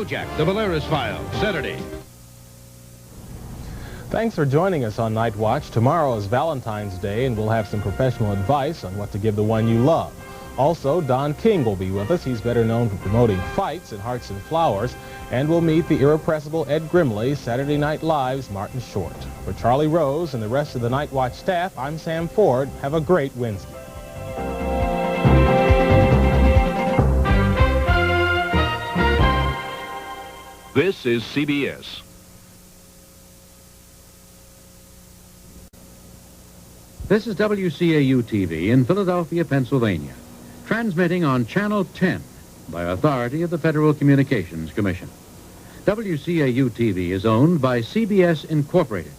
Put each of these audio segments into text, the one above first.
Kojak, The Valeris Files, Saturday. Thanks for joining us on Night Watch. Tomorrow is Valentine's Day, and we'll have some professional advice on what to give the one you love. Also, Don King will be with us. He's better known for promoting fights in Hearts and Flowers. And we'll meet the irrepressible Ed Grimley, Saturday Night Live's Martin Short. For Charlie Rose and the rest of the Night Watch staff, I'm Sam Ford. Have a great Wednesday. This is CBS. This is WCAU-TV in Philadelphia, Pennsylvania, transmitting on Channel 10 by authority of the Federal Communications Commission. WCAU-TV is owned by CBS Incorporated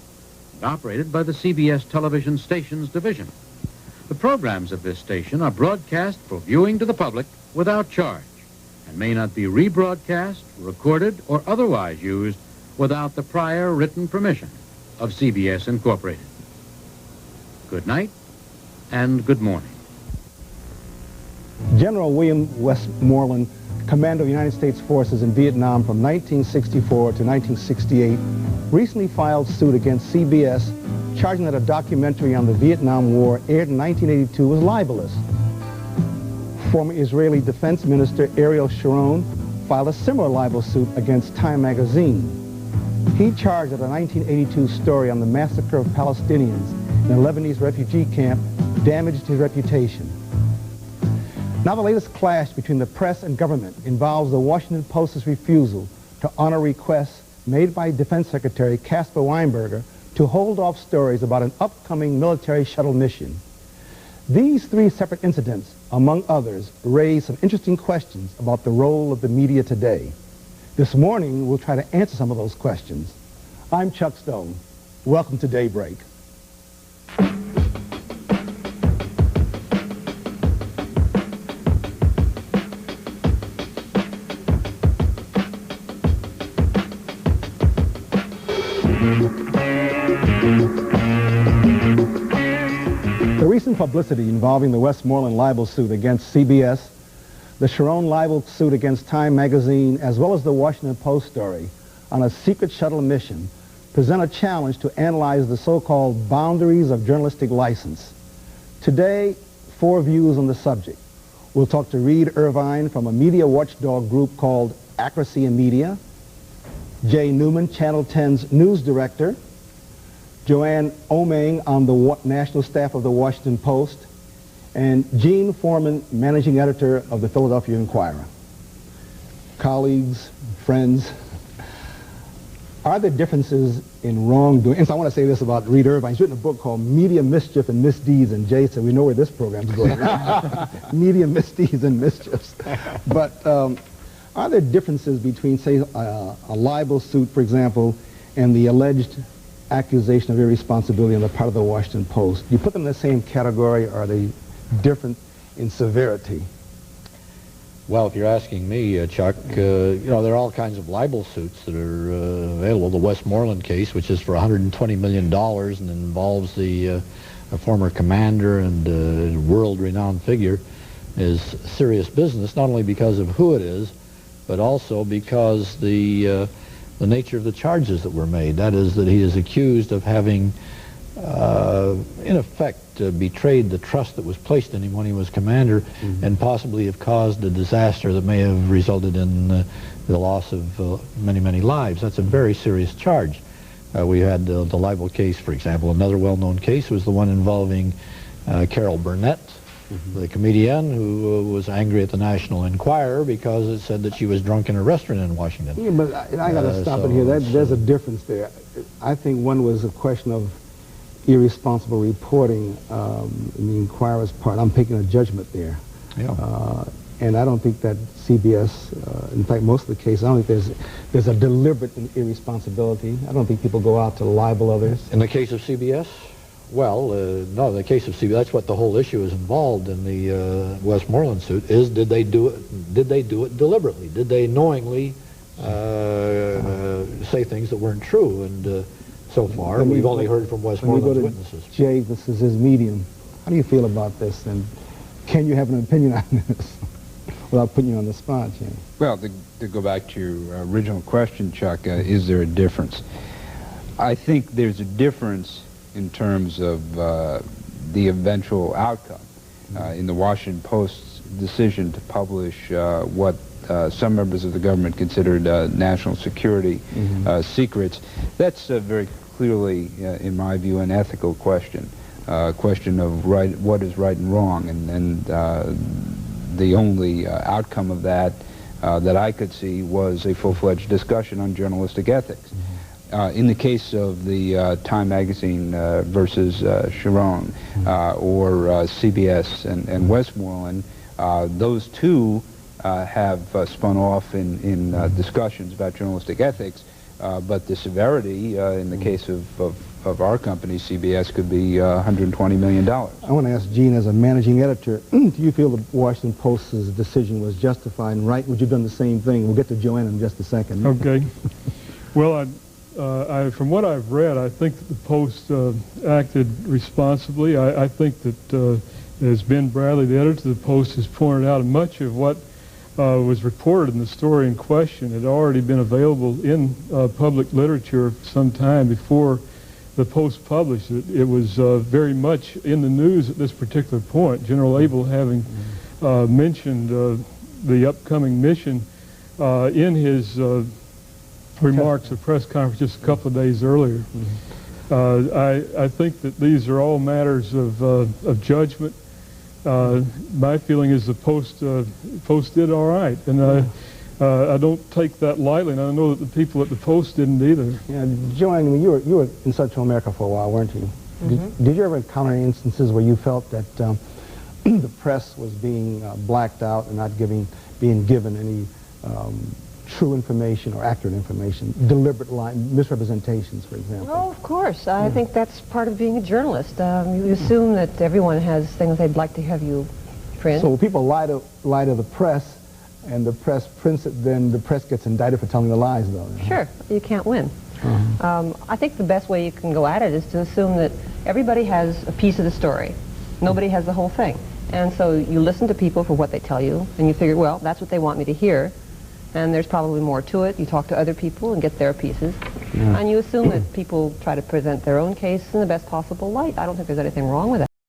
and operated by the CBS Television Stations Division. The programs of this station are broadcast for viewing to the public without charge and may not be rebroadcast, recorded, or otherwise used without the prior written permission of CBS Incorporated. Good night and good morning. General William Westmoreland, commander of the United States forces in Vietnam from 1964 to 1968, recently filed suit against CBS, charging that a documentary on the Vietnam War aired in 1982 was libelous. Former Israeli Defense Minister Ariel Sharon filed a similar libel suit against Time magazine. He charged that a 1982 story on the massacre of Palestinians in a Lebanese refugee camp damaged his reputation. Now the latest clash between the press and government involves the Washington Post's refusal to honor requests made by Defense Secretary Caspar Weinberger to hold off stories about an upcoming military shuttle mission. These three separate incidents, among others, raise some interesting questions about the role of the media today. This morning, we'll try to answer some of those questions. I'm Chuck Stone. Welcome to Daybreak. The recent publicity involving the Westmoreland libel suit against CBS, the Sharon libel suit against Time magazine, as well as the Washington Post story on a secret shuttle mission present a challenge to analyze the so-called boundaries of journalistic license. Today, 4 views on the subject. We'll talk to Reed Irvine from a media watchdog group called Accuracy in Media, Jay Newman, Channel 10's news director, Joanne Omeng on the national staff of the Washington Post, and Gene Foreman, managing editor of the Philadelphia Inquirer. Colleagues, friends, are there differences in wrongdoing? And so I want to say this about Reed Irvine. He's written a book called Media Mischief and Misdeeds, and Jay said, we know where this program's going. Media Misdeeds and Mischiefs. But are there differences between, say, a libel suit, for example, and the alleged accusation of irresponsibility on the part of the Washington Post? Do you put them in the same category, or are they different in severity? Well, if you're asking me, Chuck, you know, there are all kinds of libel suits that are available. The Westmoreland case, which is for $120 million and involves a former commander and world-renowned figure, is serious business, not only because of who it is, but also because the nature of the charges that were made. That is, that he is accused of having, in effect, betrayed the trust that was placed in him when he was commander, and possibly have caused a disaster that may have resulted in the loss of many, many lives. That's a very serious charge. We had the libel case, for example. Another well-known case was the one involving Carol Burnett, the comedian who was angry at the National Enquirer because it said that she was drunk in a restaurant in Washington. Yeah, but I got to stop it here. There's a difference there. I think one was a question of irresponsible reporting in the Enquirer's part. I'm taking a judgment there. Yeah. And I don't think that CBS, in fact, most of the cases, I don't think there's a deliberate irresponsibility. I don't think people go out to libel others. In the case of CBS? Well, no, in the case of CBS, that's what the whole issue is involved in the Westmoreland suit, is did they do it deliberately? Did they knowingly say things that weren't true? And so far, we've only heard from Westmoreland's witnesses. Jay, this is his medium. How do you feel about this, and can you have an opinion on this? without putting you on the spot, Jim. Well, to go back to your original question, Chuck, is there a difference? I think there's a difference in terms of the eventual outcome. In the Washington Post's decision to publish what some members of the government considered national security secrets, that's very clearly, in my view, an ethical question. Question of what is right and wrong, and the only outcome of that that I could see was a full-fledged discussion on journalistic ethics. In the case of the Time Magazine versus Sharon or CBS and Westmoreland, those two have spun off in discussions about journalistic ethics, but the severity in the case of our company, CBS, could be $120 million. I want to ask Gene, as a managing editor, do you feel the Washington Post's decision was justified and right? Would you have done the same thing? We'll get to Joanne in just a second. Okay. Well, from what I've read, I think that the Post acted responsibly. I think that, as Ben Bradley, the editor of the Post, has pointed out, much of what was reported in the story in question had already been available in public literature some time before the Post published it. It was very much in the news at this particular point. General Abel having mentioned the upcoming mission in his remarks at press conference just a couple of days earlier. I think that these are all matters of judgment. My feeling is the Post did all right, and I don't take that lightly, and I know that the people at the Post didn't either. Yeah, Joanne, when you were in Central America for a while, weren't you? Did you ever encounter any instances where you felt that the press was being blacked out and not being given any true information or accurate information, deliberate misrepresentations, for example? Oh, of course. I think that's part of being a journalist. You assume that everyone has things they'd like to have you print. So people lie to the press, and the press prints it, then the press gets indicted for telling the lies, though. Sure. You can't win. I think the best way you can go at it is to assume that everybody has a piece of the story. Nobody has the whole thing. And so you listen to people for what they tell you, and you figure, well, that's what they want me to hear. And there's probably more to it. You talk to other people and get their pieces. And you assume that people try to present their own case in the best possible light. I don't think there's anything wrong with that.